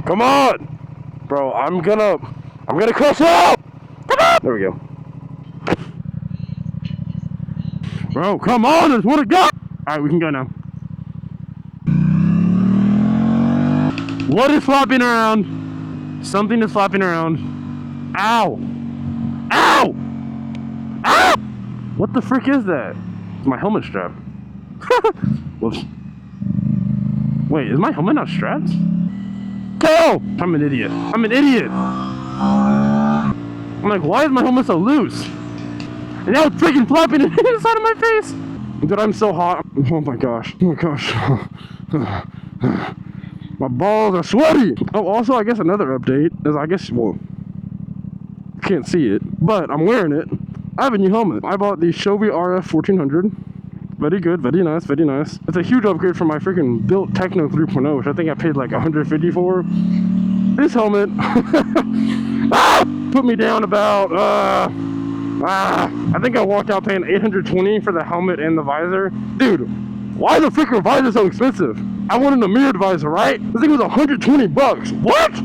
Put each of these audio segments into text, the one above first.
Come on! Bro, I'm gonna crush out! Come on! There we go. Bro, come on, I just wanna go! Alright, we can go now. What is flopping around? Something is flopping around. Ow! Ow! Ow! What the frick is that? It's my helmet strap. Whoops. Wait, is my helmet not strapped? Go! I'm an idiot. I'm an idiot! I'm like, why is my helmet so loose? And now it's freaking flopping inside of my face! Dude, I'm so hot. Oh my gosh. Oh my gosh. My balls are sweaty! Oh, also, I guess another update is, well, you can't see it, but I'm wearing it. I have a new helmet. I bought the Shoei RF-1400. Very good, very nice, very nice. It's a huge upgrade from my freaking Bilt Techno 3.0, which I think I paid like $150 for. This helmet put me down about, I think I walked out paying $820 for the helmet and the visor. Dude, why is the freaking visor so expensive? I wanted a mirrored visor, right? This thing was $120. What?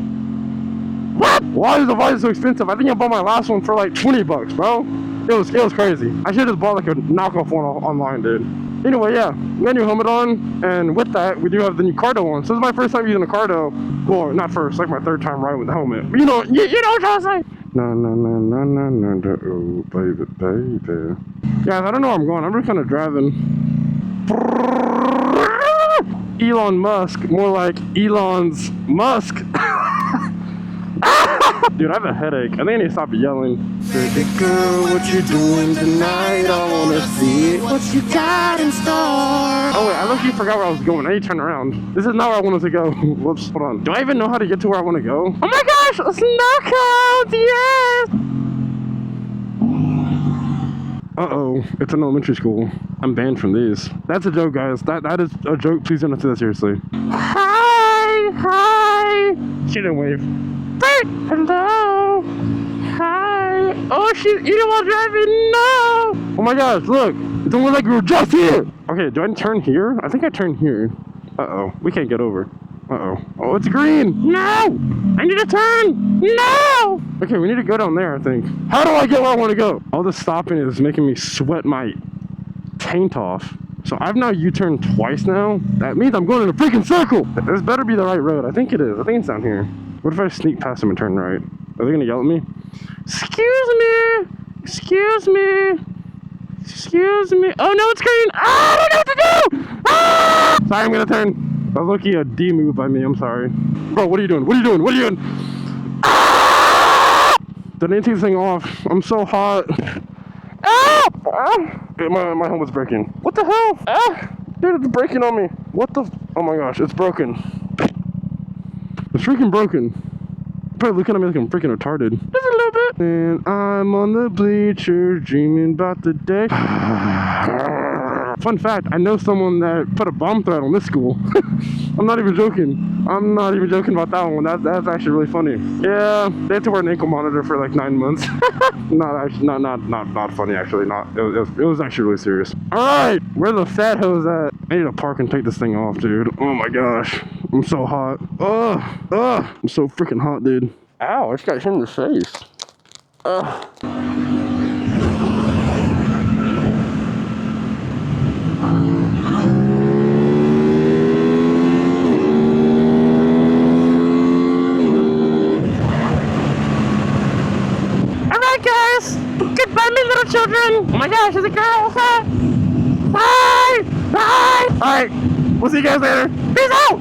What? Why is the visor so expensive? I think I bought my last one for like $20, bro. It was crazy. I should have just bought like a knockoff one online, dude. Anyway, yeah, we got a new helmet on, and with that, we do have the new Cardo on. So this is my first time using a Cardo. Well, not first, like my third time riding with the helmet. But you know what I'm trying to say. No, oh, baby. Guys, I don't know where I'm going. I'm just kind of driving. Elon Musk, more like Elon's Musk. Dude, I have a headache. I think I need to stop yelling. Baby girl, what you doing tonight? I wanna see it. What you got in store? Oh wait, I low-key forgot where I was going. I need to turn around. This is not where I wanted to go. Whoops, hold on. Do I even know how to get to where I want to go? Oh my gosh, snow cones, yes! Uh-oh, it's an elementary school. I'm banned from these. That's a joke, guys. That is a joke. Please don't take that seriously. Hi! She didn't wave. Hello! Hi! Oh, she's eating while driving! No! Oh my gosh, look! It's almost like we were just here! Okay, do I turn here? I think I turn here. Uh-oh, we can't get over. Uh-oh. Oh, it's green! No! I need to turn! No! Okay, we need to go down there, I think. How do I get where I want to go? All this stopping is making me sweat my taint off. So I've now U-turned twice now. That means I'm going in a freaking circle! This better be the right road. I think it is. I think it's down here. What if I sneak past them and turn right? Are they gonna yell at me? Excuse me! Excuse me! Excuse me! Oh no, it's green! Ah, I don't know what to do! Ah! Sorry, I'm gonna turn. That was lucky a D move by me, I'm sorry. Bro, what are you doing? What are you doing? What are you doing? Ah! Did I take this thing off? I'm so hot. Ah! Ah! My helmet's breaking. What the hell? Ah! Dude, it's breaking on me. What the? Oh my gosh, it's broken. It's freaking broken. Probably looking at me like I'm freaking retarded. Just a little bit. And I'm on the bleachers dreaming about the day. Fun fact, I know someone that put a bomb threat on this school. I'm not even joking. I'm not even joking about that one. That's actually really funny. Yeah, they had to wear an ankle monitor for like 9 months. Not funny actually. It was actually really serious. Alright, where the fat hose at? I need to park and take this thing off, dude. Oh my gosh. I'm so hot. Ugh. I'm so freaking hot, dude. Ow, I just got hit in the face. Ugh. Alright guys, goodbye my little children. Oh my gosh, there's a girl. Hi! Bye! Bye! Alright, we'll see you guys later. Peace out!